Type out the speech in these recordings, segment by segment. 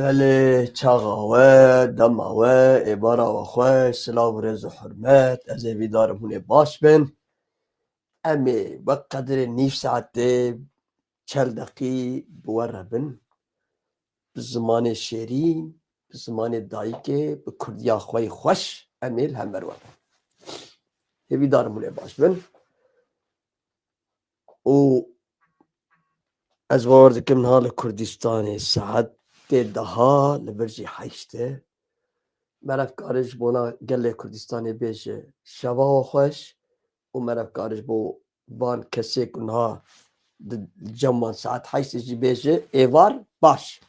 بله چاقاوه دماوه عبارة وخوش سلاو رز و حرمت از ویدارم هونه باش بن امی بقدر نیف ساعته چل دقی بوره بن بزمان شیرین بزمان دایکه بکردیا خوی خوش امیل هم بروه ویدارم هونه باش بن و از وارد کم حال کردستان ساعت دها لبرجی حیشته مرف کارش بونا گله کردستانی بیشه شبا و خوش و مرف کارش بو بان کسی کنها جمان ساعت حیث جی بیشه ایوار باش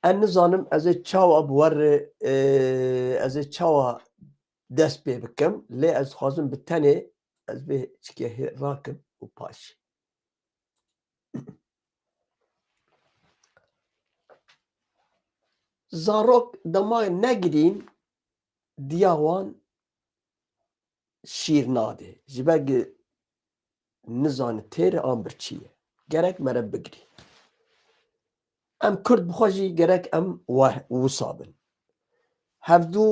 ان نزانم از چاوا بور از چاوا دست بی بکم لی از خوازم بتنه از به چکه راکم و پاش زاروک دماغ نگرین دیاوان شیر ناده جبگ نزان تیر آمبر چیه گرک مرب بگری ام کرد بخوشی گرک ام وصابن هفدو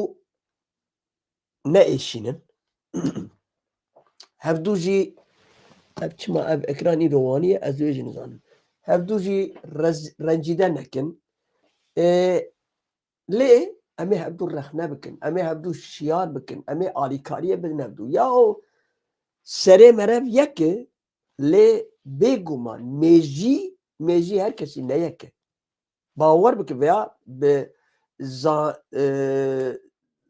نائشينن هفدو جي كما اب اكراني روانية ازويج نزان هفدو جي رنجيدان نكن ليه امي هفدو الرخنة بكن امي هفدو الشيار بكن امي آليكارية بدن هفدو ياو سري مرف يكي ليه بيگومان ميجي هر كسي نيكي باور بكن ويا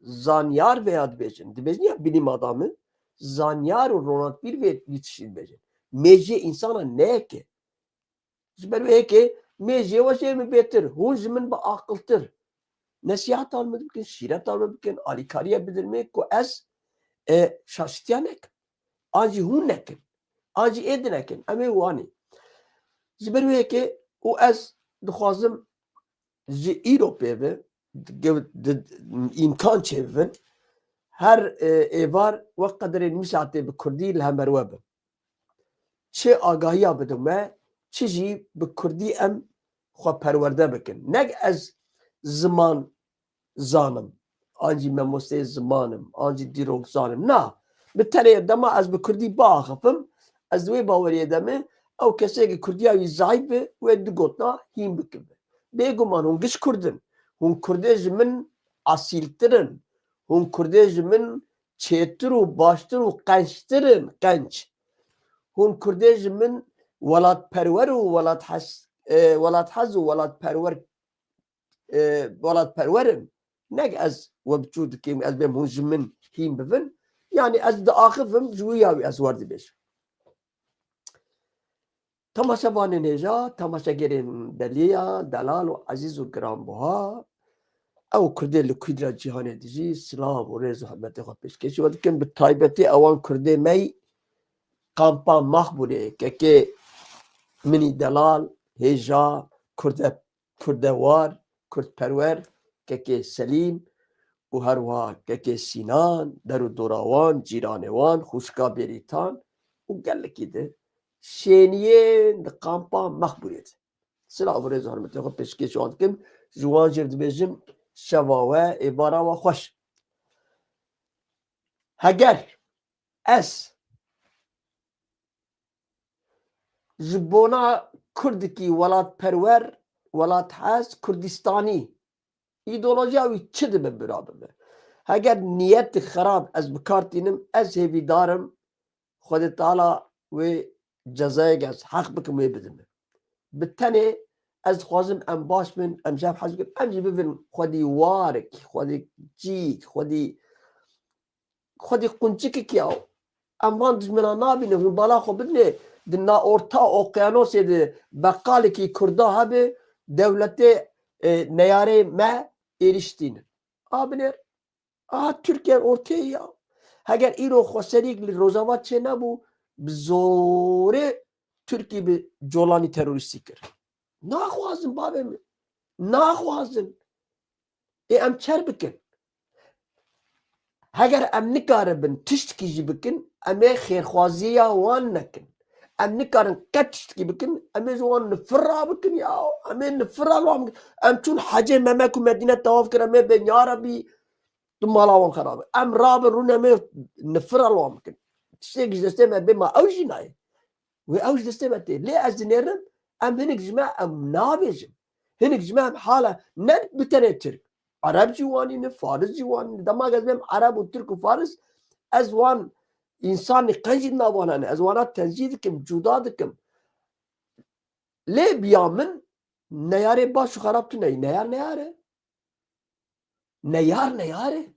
زانیار veya dibêjin ya bilîm adamı zanyar û ronatbîr ve yetişir bêjin mêjiyê insana neyeke ji ber wê yekê mêjiyê weşê min bêtir hûn ji min bi aqiltir nesîhetan min bikin şîretan min bikin alîkariye bidin min ku ez şaştiya nekim an jî hûn nekin an jî êdî nekin em ê wanê ji ber wê yekê û ez dixwazim ji îro pêve imkan çevin her êvar ve qederê nîşatê bi Kurdî li hemer be çi agahiya bidin me çi jî bi Kurdî em xweperwerde bikin nek ez ziman zanim an jî mamosteyê zimanim an jî dîrok zanim na bi tenê dema ez bi Kurdî biaxivim ez wê baweriyê de me ew kesekî Kurdiya wî zayıf be wê du gotna hîn bikin bêguman hûn giş Kurdin hûn Kurdê ji min asîltirin hûn Kurdê ji min çêtir û baştir û qençtirin qenç hûn Kurdê ji min welatperwer û welathez û welatperwerin nek ez we biçû dikêm ez bêm hûn ji min hîn bibin yani ez diaxivim ji wî ya wî ez werdibêjim temaşevanên hêja temaşegerên deliya delal û ezîz û giranbuha ew Kurdê li kûdra cîhanê de jî silav û rêz û hurmetê xwe pêşkêşî we dikin bi taybetî ewan Kurdê me kampa Maxbûrê kekê minî delal hêja kurdewar kurdperwer kekê Selîm û her wiha kekê Sînan der û dora wan cîranê wan xwişka Bêrîtan û gelekî de şêniyên di kampa Maxbûrê de silav û rêz û hurmetê xwe pêşkêşî wan dikim ji wan jî dibêjim şeva we êvara we xweş heger ez ji bona Kurdekî welatperwer welathez Kurdistanî îdeolojiya wî çi dibe birabe me heger niyetê xerab ez bi kar tînim ez hêvîdarim Xwedê Teala wê cezayek ez heq bikim wê bidin me bi tenê ez dixwazim em baş bin em ji hev hez bikin em jî bibin xwedî warek xwedî cîk xwedî qunçikekî ew em van dijminan nabînin hûn bala xwe bidinê di naorta okyanosê de beqalekî Kurda hebe dewletê neyarê me êriştînin a binêr a Tirkiye ortayê ya heger îro xweserî li Rojava çê nebû bi zorê Tirkî bi colanî terorîstî kir naxwazin bavê min naxwazin em çer bikin heger em nikaribin tiştekî jî bikin em ê xêrxwaziya wan nekin ام نکارن قتشتکی بکن ام جوان نفرا بکن یا ام نفرا لام ام چون حج ممک و مدینه تواف کرد ام بین یا ربی تو مالاوان خرابه ام راب رون ام نفرا لام بکن تشتیگش دسته ما بما اوجی نای و اوج دسته ما تی لی از دنیرم ام هنگ جماع ام نابیجم هنگ جماع حالا ند بتنه ترک عرب جوانی نه فارس جوانی دما گزمم عرب و ترک و فارس از وان انسان قنجی نابانه از وانا تنزید کم جدا دکم لی بیامن نیاره باشو خراب تو نیاره نیاره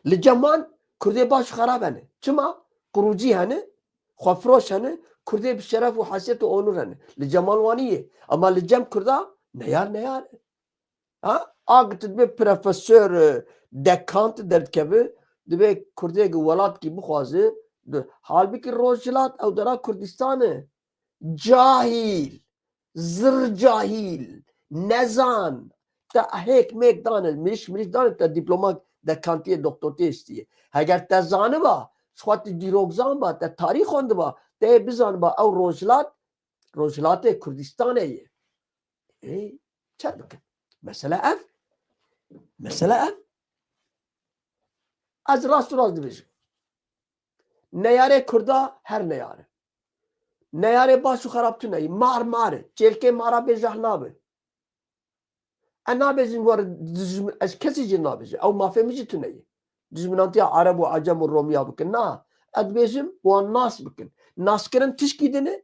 لجمان کرده باشو خراب هنه چما قروجی هنه خفروش هنه کرده بشرف و حسیت و اونور هنه لجمان وانیه اما لجم کرده نیاره آگت به پروفسور دکانت درد کبه دبه کرده ولاد کی بخوازه حال بکی روشلات او درا کردستانه جاهیل زر جاهیل نزان تا هیک میک دانه مریش دانه تا دیپلومات دکانتی دکتورتی استیه اگر تا زانه با سخوات دیروگزان با تا تاریخ خونده با تا بزان با او روشلات کردستانه چه بکن مسئله اف از راست دیویژن نیاره کردا هر نیاره باشو خراب تو نی ماره چلکه مارا به جهنابه انا بزن وار از کسی جن نابزه او ما فهمیجی تو نی دجمنانتی عرب و عجم و رومیا بکن نه اد بیجم وان ناس بکن ناس کرن تشکی دنه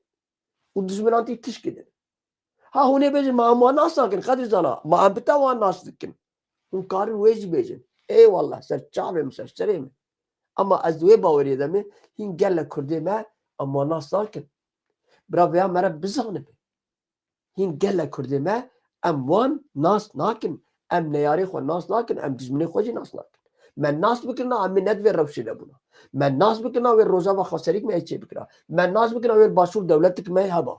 و دجمنانتی تشکی دنه ها هونه بیجم ما ناس نکن قدر زانا ما هم بتا وان ناس دکن اون کارن ویج بیجم ای والله سر چاوم سر سریم اما از دوی باوری دمه هین گل کرده ما اما ناس نکن برا ویا مرا بزانه به هین گل کرده ما ام وان ناس نکن ام نیاری خو ناس نکن ام دجمنی خوشی ناس نکن من ناس بکنم ام ندوی روشی نبونا من ناس بکنم و روزا و خسریک می چی بکنم من ناس بکنم و باشور دولتک می هبا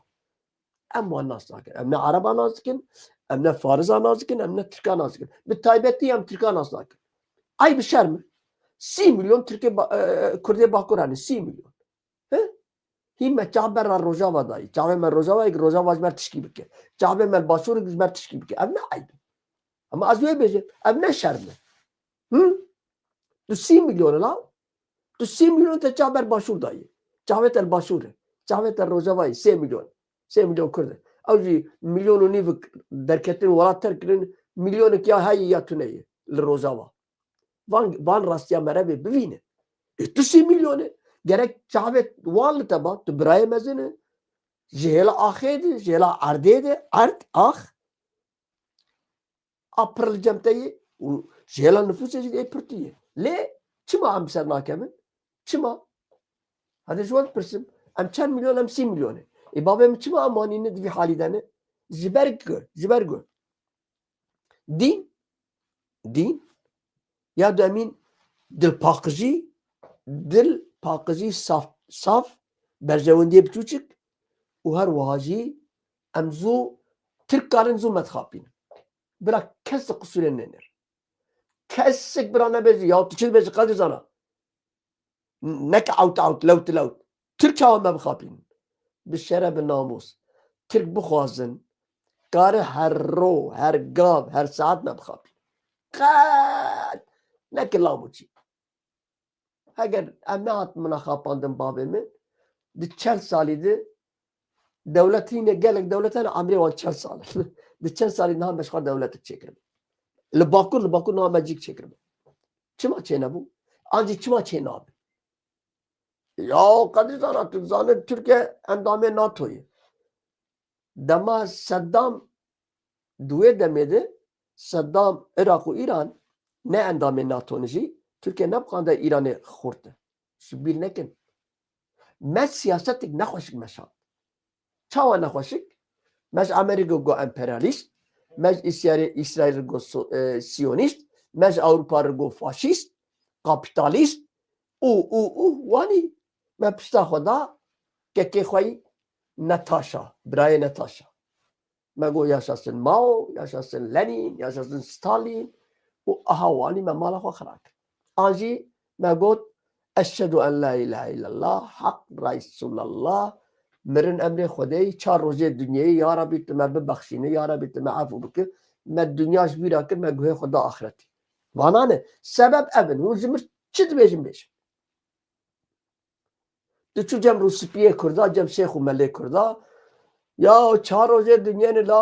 ام وان ناس نکن ام نه عربا ناس کن ام نه فارزا ناس کن ام نه ترکا ناس کن به تایبتی ام ترکا ناس نکن ای بشرم 30 milyon Türkiye Kürdiye Bakurani 30 milyon. Him çaber ra Rojava dayı. Çabe men Rojava ek Rojava mer tişki bike. Çabe men Başur ek mer tişki bike. Ev ne ayıp. Ama az öyle beje. Ev ne şerme. Tu 30 milyon la. Tu 30 milyon te çaber Başur dayı. Çabe tel Başur. Çabe tel Rojava 3 milyon. 3 milyon Kürd. Avji milyonu niv derketin wala terkin milyonu kya hay ya tuneye. Rojava. Van rastya merebe bivine. 30 milyonu gerek çavet varlı taba tu biraya mezene jela ahedi jela ardede art april cemteyi jela nüfus ecidi pırtiye le çima am ser nakemin çima hadi şu an pırsim am 10 milyon am 30 milyonu babam çima amanini divi halidane jibergör din ya da emin dil pakıcı saf berjevendiye bituçuk و هر واجی امزو ترک کارن زو متخابین برا کس قصول ننر کسک برا نبیزی یا تو چیز بیزی قدر زانا نک اوت لوت ترک ها مبخابین بشره به ناموس ترک بخوازن کار هر رو هر گاو هر ساعت مبخابین قد نک لاموچی اگر امنات منخاباندن بابه من دی 40 سالیده devletine gelek devletine amri van 40 sal. De 40 sal ne meşgul devlet çekirim. Le bakur ne mecik çekirim. Çima çene bu? Anci çima çene abi. Ya kadir zana Türk Türkiye endame NATO'yu. Dema Saddam duye demedi. Saddam Irak ve İran ne endame NATO'nu Türkiye ne bukanda İran'ı khurdu. Şu bil nekin. Mes siyasetik ne hoşik meşal. Çava ne hoşik? Mes Amerika go emperyalist, mes İsrail go siyonist, mes Avrupa go faşist, kapitalist, wani me pişta xoda keke xoyi Natasha, Braye Natasha. Me go yaşasın Mao, yaşasın Lenin, yaşasın Stalin, aha wani me mala xo xarak. Anji me got اشهد ان لا اله الا الله حق رسول الله مرن امر خدای 4 روزه دنیایی یا ربی تو من ببخشینه یا ربی تو من عفو بکن من دنیاش بیرا کن من گوه خدا آخرتی وانانه سبب ابن هون جمر چی دبیجم بیشم تو چو جم روسپیه کردا جم شیخ و ملک کردا یا 4 روزه دنیا لا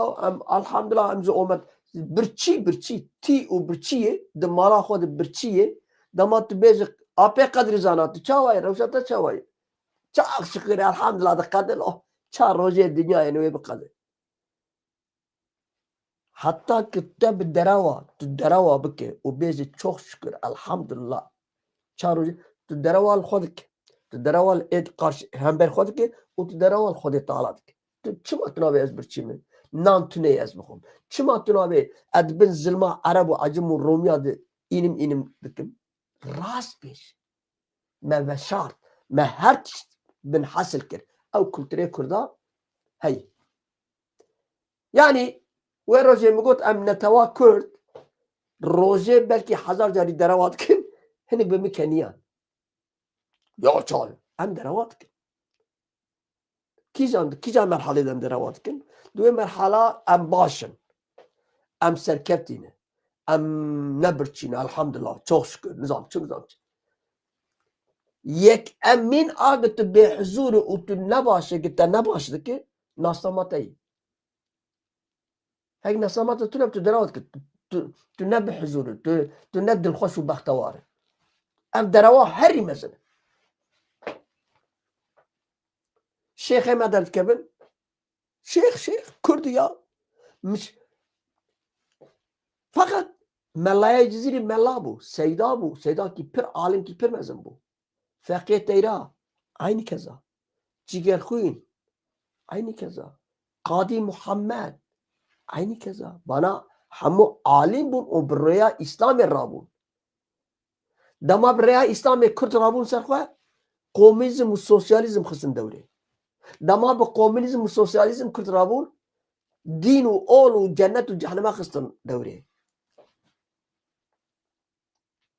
الحمدلله امز اومد برچی تی و برچیه دمالا خود برچیه دما تو بیج آپی قدر زانات چاوای روشتا چاوای çok şükür elhamdülillah da kadın o 4 روزه dünya yani بقدر hatta ki teb derava bike o bezi çok şükür elhamdülillah 4 روزه tu derava خودك tu derava et karşı hem ber خودك o tu derava خود تعالی tu çima tunabe ez birçimi nan tune ez bukum çima tunabe adbin zilma arabu acım romiya de inim dikim rast beş me ve şart me her bin hasıl kir ev kültüre kurda hey yani ve roje migot em neteva kurd roje belki 1000 cari deravat kin hinik be mikeniyan ya çal em deravat kin kijan merhaleden deravat kin duye merhala em başın em serkeptine em nebirçine elhamdülillah çok şükür nizam yek emin adet be huzuru utu nebaşı gitte nebaşı ki naslamatayı هيك نصامات تلعب تدراوت تنبه حزوره تندل الخوش وبختواره ام دروا هري مثلا شيخ ما درت كبن شيخ كرديا مش فقط ملايا جزيري ملابو سيدا كي بير عالم كي بير مزنبو فقيه تيرا عين كذا جيجر خوين عين كذا قاضي محمد aynı keza bana hamu alim bun o buraya İslam rabun dama buraya İslam Kürt rabun serxwa komünizm ve sosyalizm kısım devre dama bu komünizm ve sosyalizm Kürt rabun din ve ol ve cennet ve cehenneme kısım devre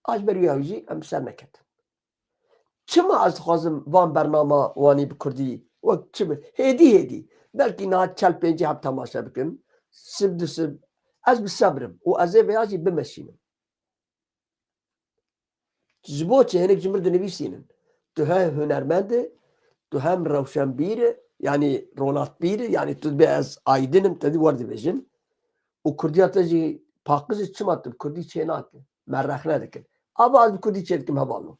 ajber yavici em sermeket çima az xazım van bernama vani bi Kurdî ve çima hedi belki na çel penci hep tamaşa bikim سب از بصبرم و از ویاجی بمشینم زبوچه هنک جمر دنویسینن تو هم هنرمنده تو هم روشنبیره yani rolatbiri yani tu be az aydinim dedi vardı bejin o kurdiyatacı pakızı çımattım kurdi çenak merrahne dekin ama az kurdi çelkim havallo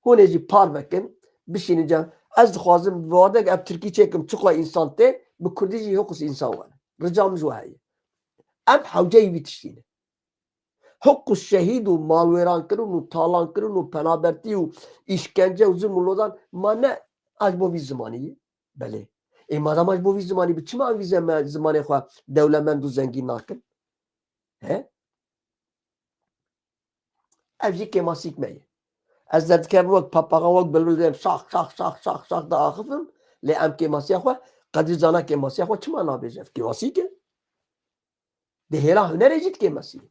huneci parvekin bir şeyince az xwazim vade ev Türkiye çekim çukla insan te bu kurdici yokus insan var ricamız o hayy em hawceyi bitiştine hukus şehid u malveran kırın u talan kırın u penaberti u işkence u zulmullodan mane az bu zamaniye bele madam az bu zamani biçim an zamani xwa devlemend u zengin nakin he evji kemasik meye az dedkem vak papaga vak beludem şak da axıfım le em kemasiya xwa qadir zana kemasiya xwa çima nabêje kemasike de hêla hunerê jî kemasiye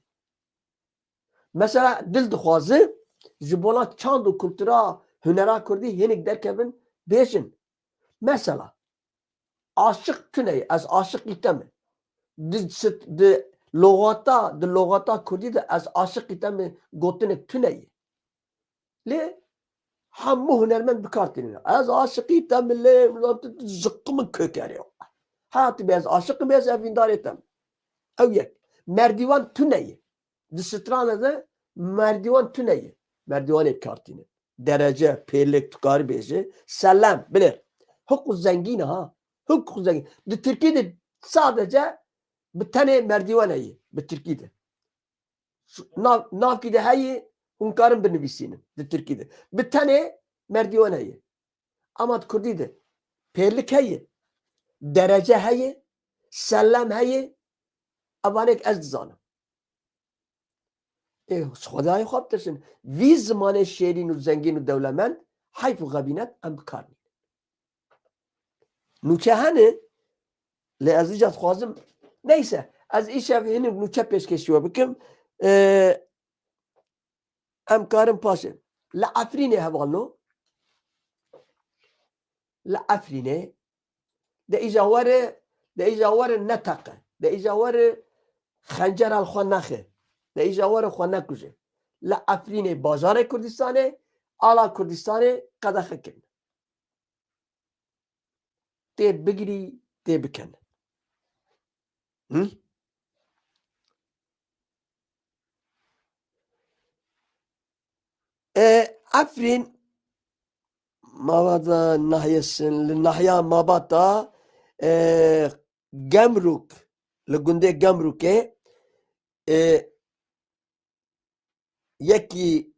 mesela dil dixwaze ji bona çand û kultura hunera Kurdî hinek derkevin bêjin mesela aşık tune ez aşık iteme di logata Kurdî de ez aşık iteme gotinek tuneyê lê hemû hunermend bikartîne ez aşık iteme lê zıkkımın kökerê hayatı bez aşık bez evîndar etem ew yek merdivan tuneyê di strana de merdivan tuneyê merdivanê kartîne derece pêlek tukarî bêje selam bilir hukuk zengin ha hukuk zengin di Türkiye'de sadece bir tane merdiven heye bi Türkiye'de navkide heye hunkarın bir nivîsînin di Türkiye'de bir tane merdiven heye ama Kurdîde pêlik heye derece heye selam heye avanek ez dizanim خدای خواب ترسن وی زمان شیرین و زنگین و دولمند حیف و غبینت ام بکار نوچه هنه لی از ایجاد خوازم neyse az iş evinin nوچه peşkeşiyor bakım em karım paşe La Afrinê hevalno. La Afrinê de îja were neteqe. De îja were xencer xwe nexe. De îja were xwe nekuje. La Afrinê bajarê Kurdistanê ala Kurdistanê qedexe kirin. Tê bigirî tê bikin. Afrin mavada nahiyesin li nahiya mabata Gemrûk li gundê Gemrûkê yekî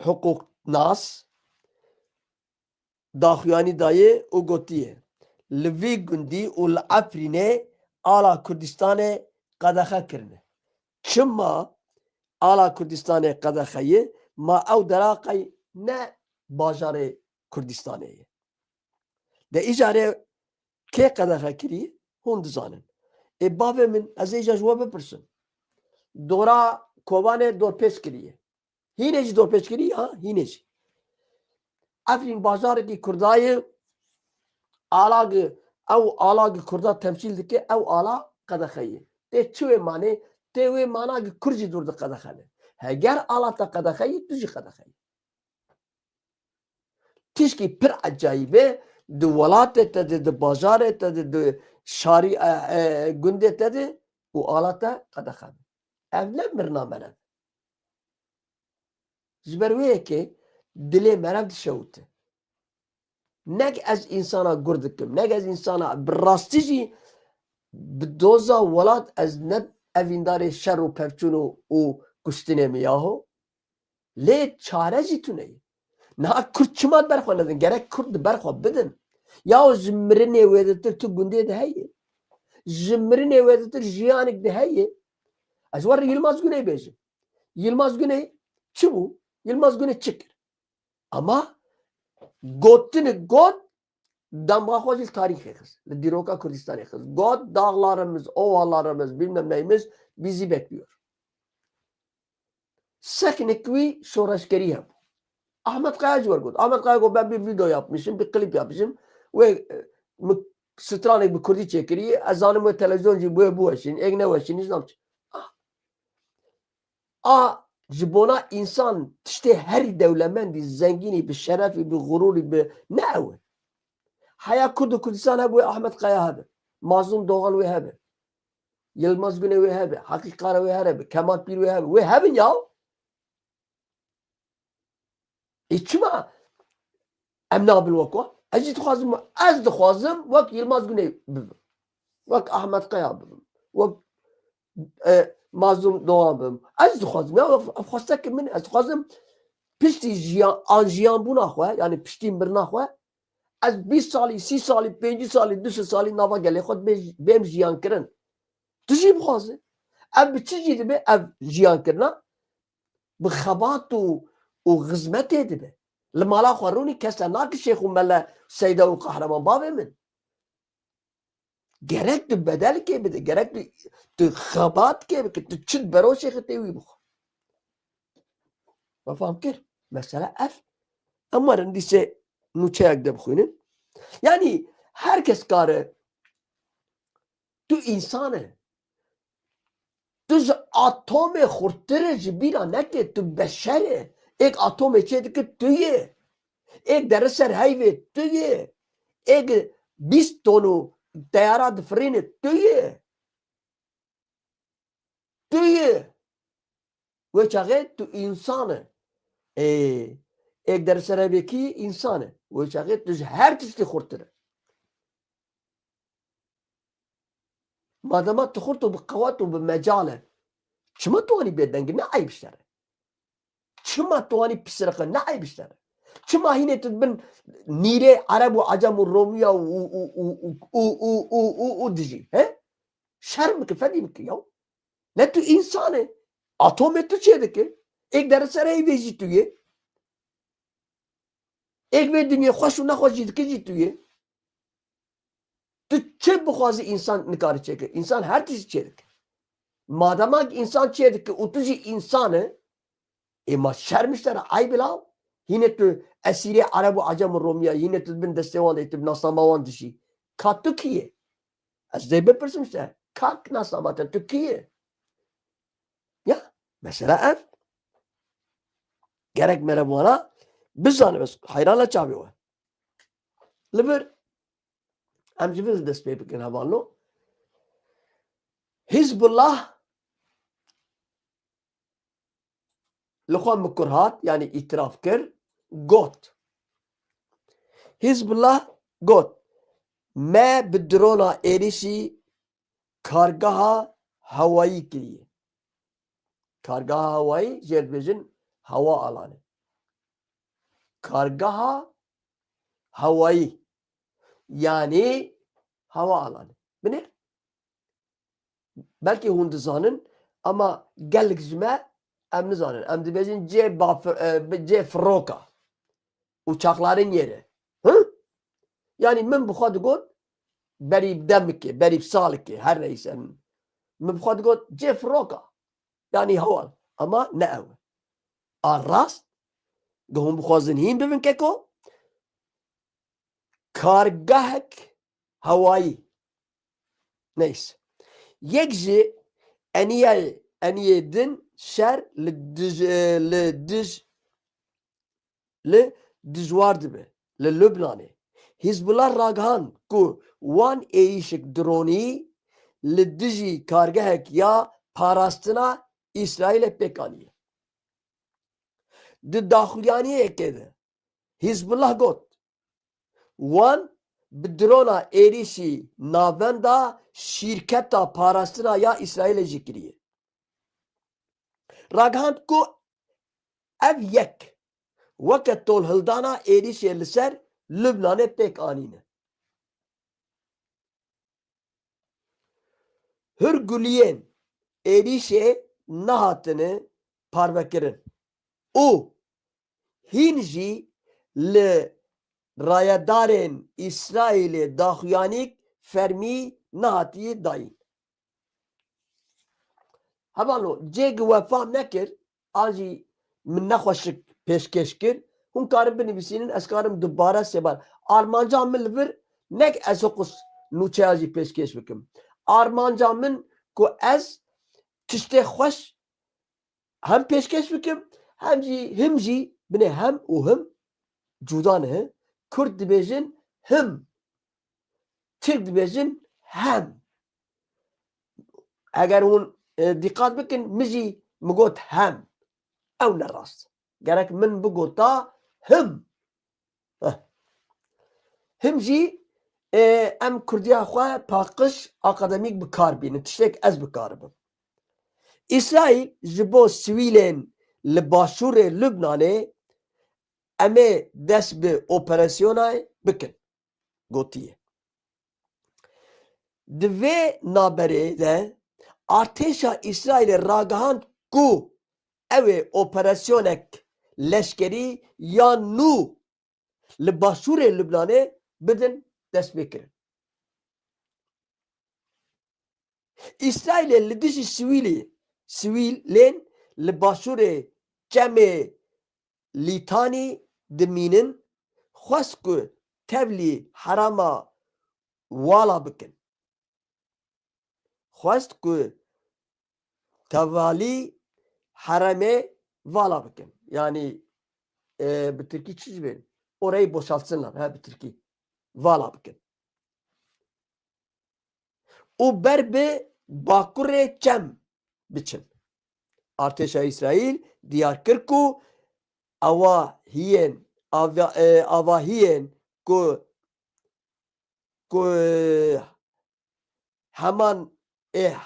hukuknas daxuyanî daye û gotiye li vî gundî û li Efrînê ala Kurdistanê qedexe kirine. Çima ala Kurdistanê qedexeyê ma ew deraqey ne bajarê Kurdistanê ye. De îcarê kê qedexe kiriye hûn dizanin. Bavê min ez ê ji we bipirsim. Dora Kobanê dorpêç kiriye. Hînê jî dorpêç kiriye ha? Hînê jî. Efrîn bajarekî Kurdayê alagî ew alagî Kurda temsîl dike ew ala qedexeyê. Tê çi wê manê? Tê wê mana ki Kurd jî dûr di qedexene. Heger ala te qedexeyî tu jî qedexeyî. Tişkî pir ecayîbê di welatê te de di bajarê te de di şarî gundê te de û ala te qedexene. Ev ne mirna merev. Ji ber wê yekê dilê merev dişewite. Nek ez insana gur dikim, nek ez insana bi rastî jî bi doza welat ez ne evîndarê şer û pevçûn û kuştinê me yaho. Lê çare jî tune ye. Niha Kurd çima berxwe nedin? Gerek Kurd di berxwe bidin. Yaho ji mirinê wê de tir tu gundê de heye. Ji mirinê wê de tir jiyanek de heye. Ez war Yılmaz Güney bêjim. Yılmaz Güney çi bû? Yılmaz Güney çi kir? Ama gotinê got demgaxwe jî tarîxê xiz. Li dîroka Kurdistanê xiz. Got dağlarımız, ovalarımız, bilmem neyimiz bizi bekliyor. Sekinek wî şoreşkerî hebû. Ahmet Kaya jî wergot. Ahmet Kaya got ben bir video yapmışım, bir klip yapmışım. Wê stranê bi Kurdî çêkiriye. Ez zanim wê televizyon jî wê biweşîn. Êk neweşîn hiç namçi. Ji bona insan tiştê herî dewlemendî, zengînî, bi şerefî, bi gurûrî, bi ne ew e? Heya Kurd û Kurdistan hebe, Ahmet Kaya hebe. Mazlum Doğan wê hebe. Yılmaz Güney wê hebe. Hakî Kara wê hebe. Kemal Pîr wê hebe. Wê hebin ya. Çima em nabin wekwa? Ez jî dixwazim, ez dixwazim wek Yılmaz Güney bibim. Wek Ahmet Kaya bibim. Wek Mazlum Doğan bibim. Ez dixwazim ya. Xwestekî min ez dixwazim piştî jiyanbûna xwe, yani piştî mirina xwe ez 20 salî, 30 salî, 50 salî, 200 salî nava gelê xwe bêm jiyan kirin. Tu jî bixwaze. Ev bi çi jî dibe ev jiyan kirina? Bi xebat û xizmetê dibe. Li mala xwe rûnî kes te nakir Şeyx û Mele Seyda û Qehreman bavê min. Gerek tu bedelkê bide, gerek tu xebatkê bike, tu çi bero Şeyxê tê wî bixwe. Me fehm kir? Mesela ev. Em werin dîsê nûçeyek de bixwînin. Yani herkes kare tu insan e. Tu ji atomê xurttirê ji bîra neke, tu beşer e. Êk atomê çê dike tu yê. Êk dere ser heyvê tu yê. Êk 20 tonû teyara difirîne tu yê. Tu yê. Wê çaxê tu insan e. Êk dere ser heyvêkî insan e. Wê çaxê tu ji her tiştî xurttir e. Madema tu xurt û bi qewet û bi mecal e. Çima tu wanî bêdengî? Ne eyb işler e? Çima tu wanî pisiriqe? Ne eyb işler e? Çima hînê tu dibin nîrê Ereb û Acem û Romiya û dijî? He? Şerm bike, fedî bike ya. Ne tu insan e? Atomê tu çê dike? Êk dere ser heyvê jî tu yê. Êk vê dinyê xweş û nexweş jî dike jî tu yê. Tu çi bixwazî insan nikarî çêke? İnsan her tiştî çê dike. Madema insan çê dike û tu jî insan e, ma şerm işler e, eyb lav. Yine tu esiri Arab u Acem Romiya yine tu bin destevan etib nasamavan dişi. Ka Türkiye. Az de bepirsim işte. Kalk nasamata Türkiye. Ya mesela ev gerek merhabana biz zanımız hayranla çağırıyor. Liber em civiz dest pê bikin hevalno. Hizbullah li xwe mikurhat yani itiraf kir got. Hizbullah got me bi drona êrişî kargeha hewayî kiriye. Kargeha hewayî jê dibêjin hewa alanê. Kargeha hewayî yani hava alanı. Bine? Belki hûn dizanin ama gelek ji me em nizanin. Em dibêjin cê firoka. Uçakların yeri. Hı? Yani min bi xwe digot berî demikê, berî salekê her neyse. Min bi xwe digot cê firoka. Yani hewal. Ama ne ew. A rast di hûn bixwazin hîn bibin keko kargehek hewayî. Neyse. Yek ji eniyê din şer li dijwar dibe li Lübnanê. Hizbullah ragihan ku wan êrişik dronî li dijî kargehek ya parastina İsraîlê pêk aniye. Di daxuyaniyekê de Hizbullah got wan bi drona êrişî navenda şîrketa parastina ya İsraîlê jî kiriye. Ragihand ku ev yek weke tolhildana êrişê li ser Lübnanê pêk anîne. Hûrguliyên êrişê nehatine parvekirin û hîn jî li rayedarên İsraîlê daxuyanîk fermî nehatiye dayîn. Hevalo cê wefa nekir an jî min nexweşik pêşkêş kir hûn karin binivîsînin ez karim dubare sêbar. Armanca min li vir nek ez oqus nûçeya jî pêşkêş bikim. Armanca min ku ez tiştê xweş hem pêşkêş bikim hem jî binê hem û him cuda ne. Kurd dibêjin him. Türk dibêjin hem. Eger hûn dîqat bikin min jî migot hem. Ew ne rast. Gerek min bigota him. Him jî em Kurdiya xwe paqij akademîk bikar bînin. Tiştek ez bikaribim. İsraîl ji bo sivîlên li başûrê Lübnanê em ê dest bi operasyona bikin. Gotiye. Di vê naberê de artêşa İsraîlê ragihand ku ew ê operasyonek leşkerî ya nû li başûrê Lübnanê bidin destpêkirin. İsraîlê li dijî sivîlên li başûrê Cemê Lîtanî dimînin xwest ku tevlî herama wala bikin. Xwest ku tevalî heremê vala bikin. Yani bi Tirkî çi dibên? Orayı boşaltsınlar. Bi Tirkî. Vala bikin. û ber bi bakurê Cem biçin. Artêşa İsraîl diyar kir ku avahiyên ku heman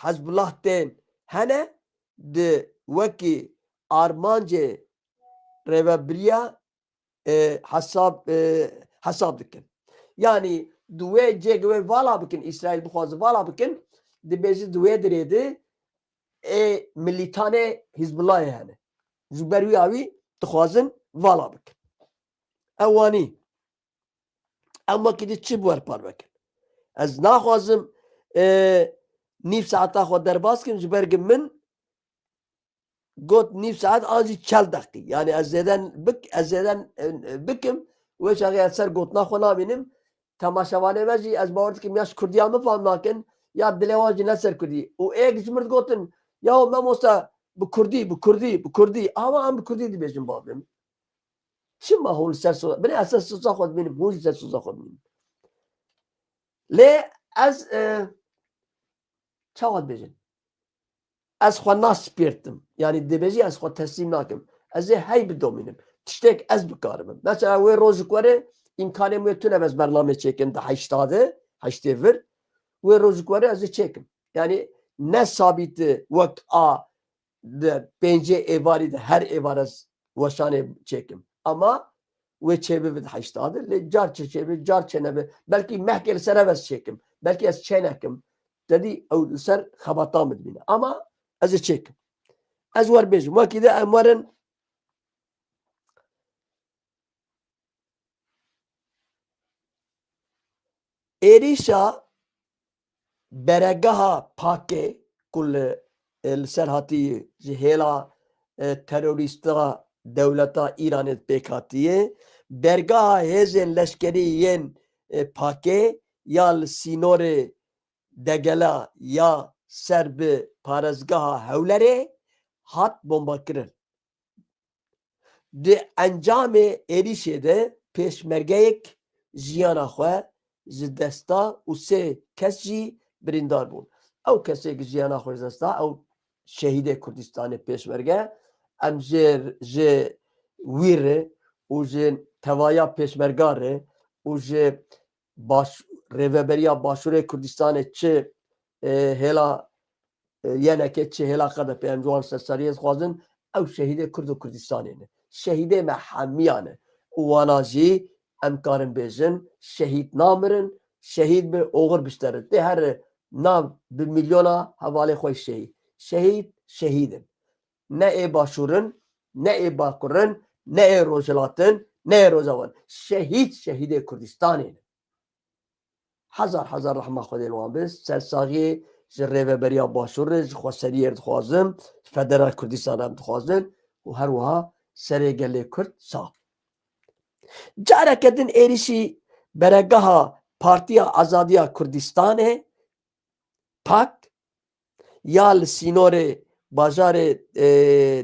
Hezbollah tên hene di wekî armancê rêveberiya hesab dikin. Yani di wê cêge wê vala bikin İsraîl bixwaze vala bikin dibêje di wê dirê de milîtanê Hizbullahê hene. Ji ber wî awî dixwazin vala bikin. Ew wanî. Em wekî di çi werpar bikin. Ez naxwazim nîv saeta xwe derbas kim ji ber min got nif saat anji 40 dakika. Yani ezeden bikim ve şahı ser gotna xona benim tamaşavane veci ez bawardik ki yaş Kurdiya mı faham nakin ya dilewacı neser Kurdi. O ek cimrt gotin ya memosa bu Kurdi ama am bu Kurdi dibejim babim. Şimdi hol ser so beni esas suza xod benim hol ser suza xod benim. Le az çavat bejin. Ez xwe naspirtim. Yani dibêjî ez xwe teslîm nakim. Ez ê hey bidomînim. Tiştek ez bikarim. Mesela wê rojik were imkanê wê tune ez bername çêkim di heştadê, heştê vir. Wê rojik were ez ê çêkim. Yani ne sabîti wek a di pêncê êvarî de her êvar ez weşanê çêkim. Ama wê çêbive di heştadê lê car çêbive, car çênebe. Belkî mehkê li ser ev ez çêkim. Belkî ez çênekim. Dedî ew li ser xebata min dibîne. Ama ez ê çêkim. Ez werbêjim. Wekî de em werin êrîşa beregeha Pakê ku li ser hatî ji hêla terorîsta dewleta Îranê pêk hatiye bergeha hêzên leşkerî yên Pakê ya li sînorê degela ya ser bi parêzgeha Hewlerê hat bombakirin. Di encamê êrişê de pêşmergeyek jiyana xwe ji desta û sê kes jî birîndar bûn. Ew kesek jiyana xwe ji desta ew şehîdê Kurdistanê pêşmerge em ji wî re û ji tevaya pêşmerga re û ji rêveberiya Başûrê Kurdistanê çi hêla yeneke çi hêla qede pê em ji wan serseriyê dixwazin ew şehîdê Kurd û Kurdistanê ne. Şehîdê me hemiyan e. û wana jî em karin bêjin şehîd namirin, şehîd bi oxir bişterin. Tê her nav bi milyona hevalê xwe şehîd. Şehîd, şehîdin. Ne ê Başûrin, ne ê Bakurin, ne ê Rojhilatin, ne ê Rojavan. Şehîd şehîdê Kurdistanê ne. Hezar rehma Xwedê li wan bê. Sersaxiyê ji rêveberiya Başûrê ji xweseriyê dixwazim, Federal Kurdistanê em dixwazin û her wiha serê gelê Kurd saf. Careke din êrişî beregeha Partiya Azadiya Kurdistanê PAK ya li sînorê bajarê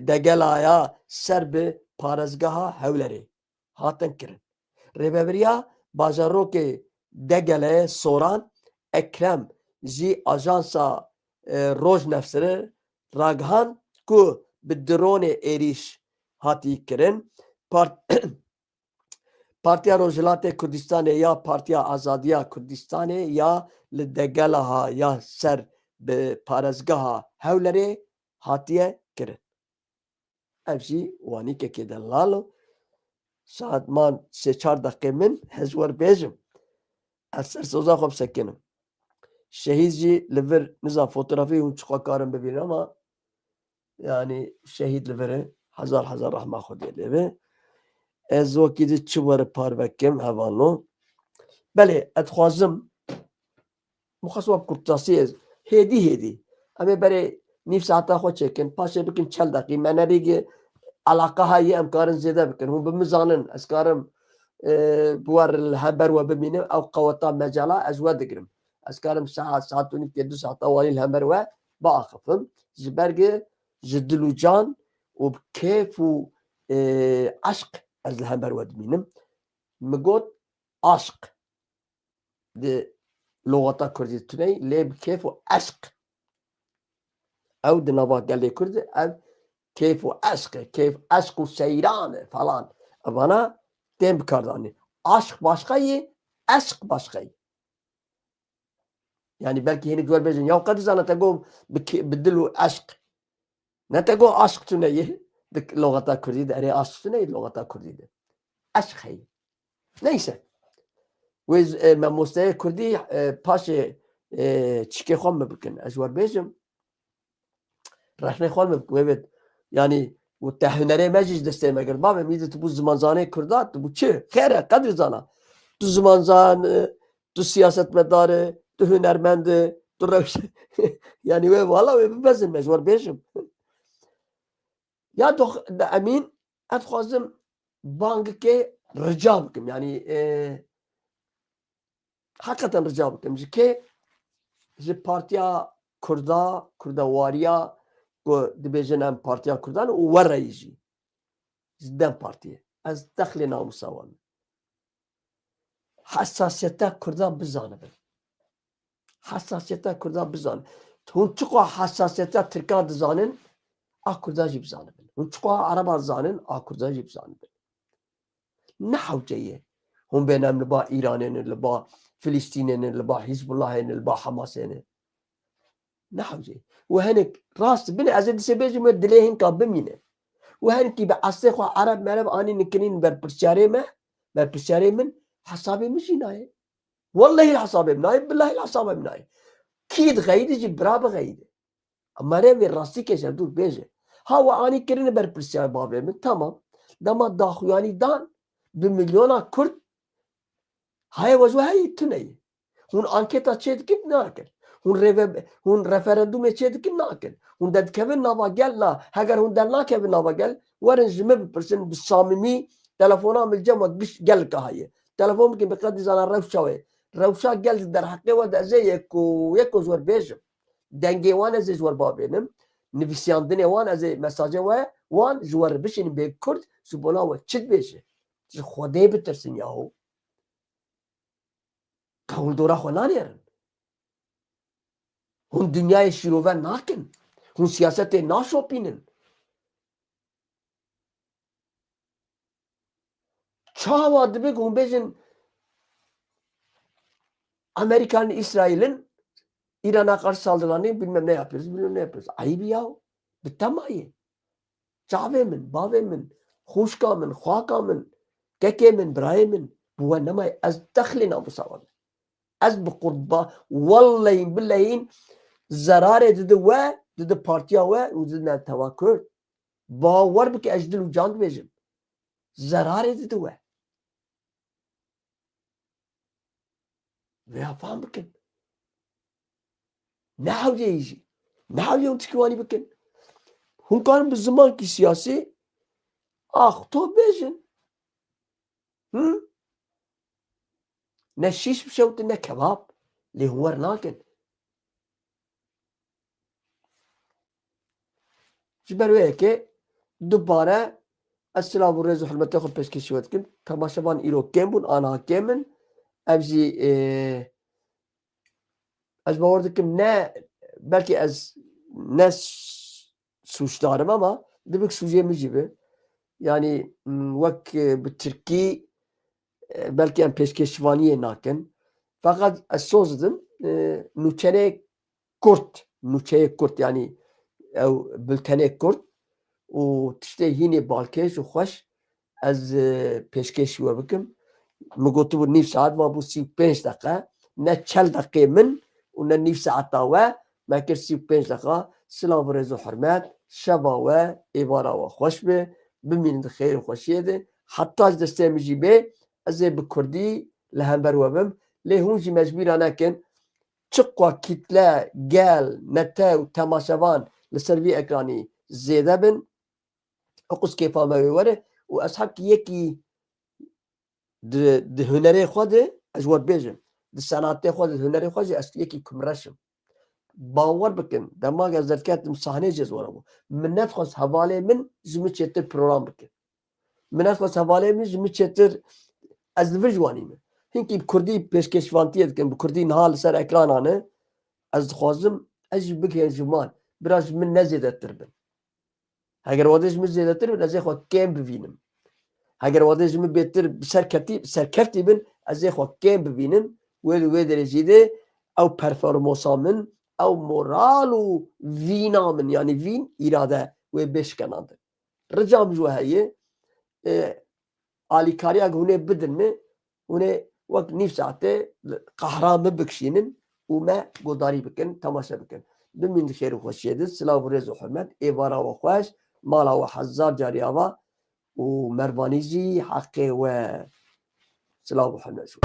Degelaya ser bi parêzgeha Hewlerê hatin kirin. Rêveberiya bajarokê Degelê Soran Ekrem jî ajansa Rojnefsirê ragihan ku bi dronê êriş hatî kirin. Partiya Rojhilatê Kurdistanê ya Partiya Azadiya Kurdistanê ya li Degelaha ya ser bi parêzgeha Hewlerê hatiye kirin. Ev jî wanîkekê de lal û saet man 3-4 deqê min ez werbêjim. Ez sersoza xwe bisekinim. Şehîd jî li vir nizam fotoğrafî hûn çiqa karin bibînin ama yani şehîd li vir e. Hezar rehma Xwedê lê bê. Ez wekî di çi were parvekim hevano. Belê ez dixwazim mixwest kurtasî ez hêdî em ê berê nîv saeta xwe çêkin paşê bikin 40 deqî me nerîgê eleqa heye em karin zêde bikin hûn bi min zanin ez karim bi wer li hember we bimînim ew qeweta mecala ez we digirim ez karim saet û nîv tê 2 saeta wanî li hember we biaxivim ji bergê ji dil û can û bi kêf û eşq ez li hember we dimînim. Mi got aşk di logata Kurdî tuney lê bi kêf û eşq ew di nava gelê Kurd ev kêf û eşq e kêf eşq û seyran e falan evana tên bikardanî. Aşk başkayê eşq başkayê. Yani belkî hinek werbêjin ya qet dizane te got bi dil û eşq ne te got aşk tuneyê di logata Kurdî de erê aşk tuneyê di logata Kurdî de. Eşq heye. Neyse. Wê mamosteyê Kurdî paşê çîkê xwe min bikin. Ez werbêjim rexnê xwe min bikin wê yani û te hunerê me jî ji destê me girt. Bavê mî tu bû zimanzanê Kurda tu bû çi? Xêr e qedr zana. Tu zimanzan e, tu siyasetmedar e, tu hunermend e, tu reş yani wê wala wê bibezin me ji werbêjim. يا دخ امين اتخوزم بانك رجابكم يعني حقيقة رجابكم جي جي بارتيا كردواريا دبيجن ام بارتيا كردان ورا يجي جدا بارتي از دخل نامساوان حساسيتا كردان بزانبن حساسيتا كردان بزان هون تقوى حساسيتا تركان دزانن كردان جي بزانبن هون تقوى عربان زانن كردان جي بزانبن نحو جيه هم بينهم لبا ايرانين لبا فلسطينين لبا حزب الله لبا حماسين نحو جيه وهنك راس بني ازيد سبيج مدليهن كابمينه وهنكي بعصيخو عرب مرب اني نكنين بربشاري من حسابي مش ناي والله الحسابي مناي بالله الحسابي مناي كيد غيدي جي براب غيدي اما ريفي راسي كيش دور بيجي هاو اني كرين بربشاري بابي من تمام دما داخو يعني دان بمليون كرد هاي وجوه هاي تني هون انكيتا تشيد كيف ناكل هون ريفرندوم تشيد كيف ناكل هون داد كيفن نابا قال لا هاجر هون داد لا كيفن نابا قال ورن جمب برسن بالصاممي تلفونا من الجمع قش قال كهاي تلفون ممكن بقدر زنا روشا قال در حقي ودا زي يكو زور بيجم دنگي وانا زي زور بابينم نفسيان دنيا وانا زي مساجه وان زور بشين بكرد سبولا وتشد بيجه خدي بترسن ياهو قول دورا خنانيرن هون دنیای شیروه ناکن هون سیاست ناشوپینن çawa dibe gumbejin Amerikan İsrail'in İran'a karşı saldırılarını bilmem ne yapıyoruz. Ayıp ya. Bitamayı. Çavemin, bavemin, huşkamin, huakamin, kekemin, brayemin. Bu nemay az dahlina bu savan. Az bu kurba vallahi billahi zarare dedi partiya ve dedi tevakkür. Bavar bu ki ejdil can bejim. Zarare dedi ve. Ve yapam bakın. Ne havyeyici. Ne havyeyin tüküvani bakın. Hunkarın bir zamanki siyasi to bejin. Ne şiş bir şey ne kebap. Li huvar nakin. Jiber ve ki dubare Esselamu rezu hürmete khub peşkeşi vetkin. Tamaşavan ilo kembun ana kemin. Evzi az bavardikim ne belki az ne suçlarım ama demek suçyemiz gibi. Yani vak bu Türkiye belki en peşkeşvaniye nakin. Fakat az sözledim nuçene kurt yani bültene kurt و تشتي هيني بالكيش وخوش از پیشکش شو بكم مگوتو بو نيف ساعت ما بو 35 دقيقة نه 40 دقيقة من ونا نيف ساعت تاوه ما كر 35 دقيقة سلام ورزو حرمات شبا و ايبارا و خوش به بمين خير وخوشيه ده حتى از دسته مجيبه از بكردي لهمبر وبم ليه هونجي مجبور انا كن چقوا كتله قال نتا و تماشوان لسروي اكراني زيده بن اقص كيف ما وره واصحاب يكي د هنري خود اجور بيجم د صنعت خود هنري خود يكي كمرشم باور بكن دماغ ازركات صحنه جزوره من نفخس حواله من زمچتر برنامج بكن من نفخس حواله من زمچتر از وجواني من هنكي بكردي بيشكشوانتي دكن بكردي نهال سر اكران انا از خوازم اج بك جمال براج من نزيد تربن اگر وادش می زیادتر بن از خو کم ببینم اگر وادش می بهتر سرکفتی بن از خو کم ببینم و درجه او پرفورمانسامن او مورال و وینامن yani وین اراده و بشکناند رجام جو هي آلیکاریا گونه بدن می ونه وقت نیف ساعته قهرام بکشینن و ما گوداری بکن تماشا بکن بمین خیر و خوشیده سلام و رضا و حرمت ایوارا و خوش مالا و حزار جاريابا ومربانيجي حقي و سلام وحنا شو